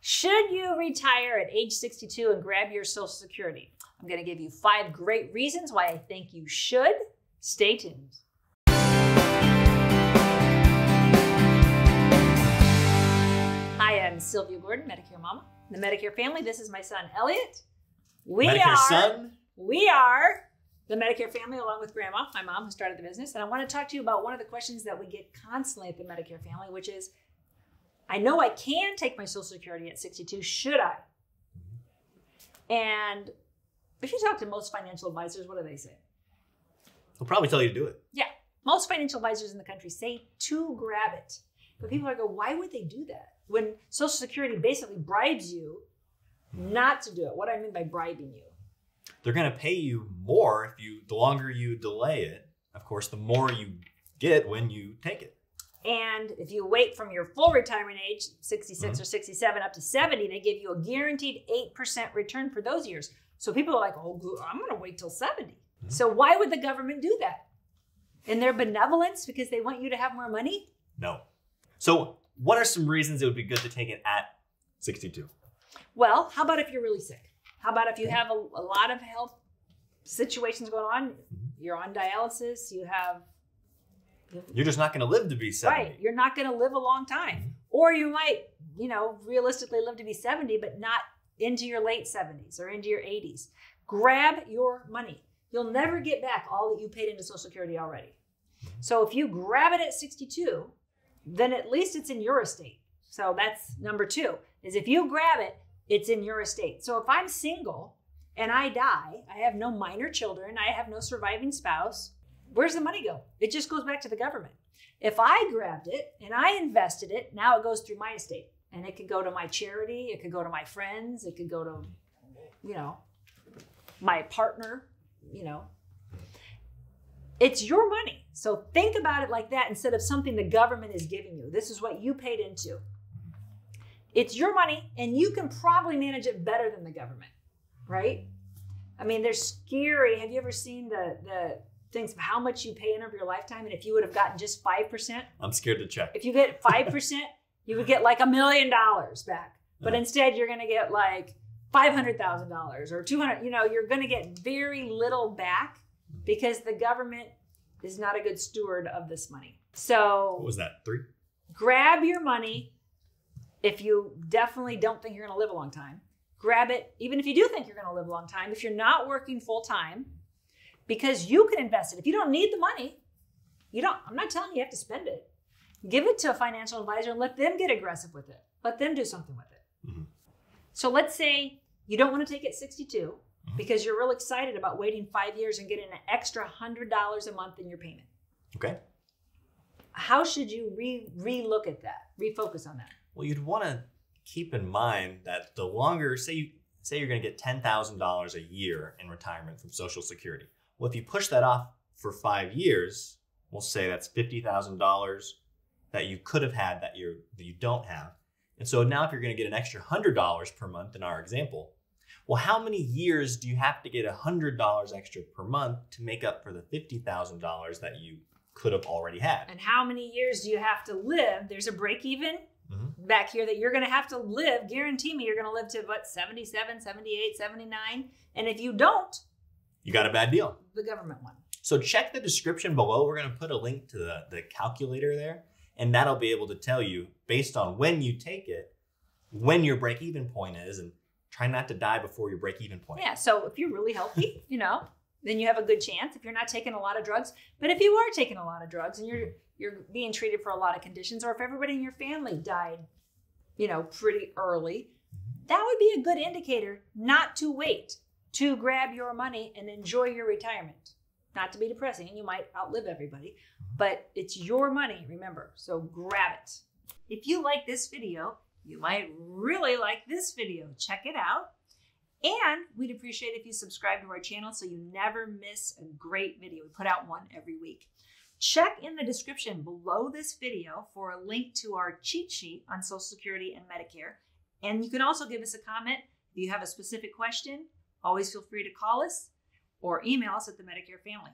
Should you retire at age 62 and grab your Social Security? I'm going to give you 5 great reasons why I think you should. Stay tuned. Hi, I'm Sylvia Gordon, Medicare Mama, the Medicare Family. This is my son, Elliot. We are the Medicare Family, along with Grandma, my mom, who started the business. And I want to talk to you about one of the questions that we get constantly at the Medicare Family, which is, I know I can take my Social Security at 62. Should I? And if you talk to most financial advisors, what do they say? They'll probably tell you to do it. Yeah. Most financial advisors in the country say to grab it. But people are going, why would they do that? When Social Security basically bribes you not to do it. What do I mean by bribing you? They're going to pay you more the longer you delay it. Of course, the more you get when you take it. And if you wait from your full retirement age, 66 or 67 up to 70, they give you a guaranteed 8% return for those years. So people are like, oh, I'm going to wait till 70. So why would the government do that? In their benevolence, because they want you to have more money? No. So what are some reasons it would be good to take it at 62? Well, how about if you're really sick? How about if you have a lot of health situations going on? You're on dialysis, you're just not going to live to be 70. Right. You're not going to live a long time. Or you might, realistically live to be 70, but not into your late 70s or into your 80s. Grab your money. You'll never get back all that you paid into Social Security already. So if you grab it at 62, then at least it's in your estate. So that's number 2, is if you grab it, it's in your estate. So if I'm single and I die, I have no minor children, I have no surviving spouse, where's the money go? It just goes back to the government. If I grabbed it and I invested it, now it goes through my estate. And it could go to my charity, it could go to my friends, it could go to, my partner, It's your money. So think about it like that instead of something the government is giving you. This is what you paid into. It's your money, and you can probably manage it better than the government, right? I mean, they're scary. Have you ever seen the things of how much you pay in over your lifetime? And if you would have gotten just 5%? I'm scared to check. If you get 5%, you would get like $1 million back. But instead, you're going to get like $500,000 or $200,000. You're going to get very little back because the government is not a good steward of this money. So what was that, 3? Grab your money. If you definitely don't think you're going to live a long time, grab it. Even if you do think you're going to live a long time, if you're not working full time, because you can invest it. If you don't need the money, I'm not telling you have to spend it. Give it to a financial advisor and let them get aggressive with it. Let them do something with it. So let's say you don't want to take it 62 because you're real excited about waiting 5 years and getting an extra $100 a month in your payment. Okay. How should you re-look at that? Refocus on that. Well, you'd want to keep in mind that the longer, say you're going to get $10,000 a year in retirement from Social Security. Well, if you push that off for 5 years, we'll say that's $50,000 that you could have had that you don't have. And so now if you're going to get an extra $100 per month in our example, well, how many years do you have to get $100 extra per month to make up for the $50,000 that you could have already had? And how many years do you have to live? There's a break even back here that you're going to have to live. Guarantee me you're going to live to 77, 78, 79. And if you don't, you got a bad deal. The government one. So check the description below. We're going to put a link to the calculator there. And that'll be able to tell you, based on when you take it, when your break-even point is, and try not to die before your break-even point. Yeah, so if you're really healthy, then you have a good chance if you're not taking a lot of drugs. But if you are taking a lot of drugs and you're being treated for a lot of conditions, or if everybody in your family died, pretty early, that would be a good indicator not to wait to grab your money and enjoy your retirement. Not to be depressing, and you might outlive everybody, but it's your money, remember, so grab it. If you like this video, you might really like this video. Check it out. And we'd appreciate if you subscribe to our channel so you never miss a great video. We put out one every week. Check in the description below this video for a link to our cheat sheet on Social Security and Medicare. And you can also give us a comment. If you have a specific question, always feel free to call us or email us at the Medicare Family.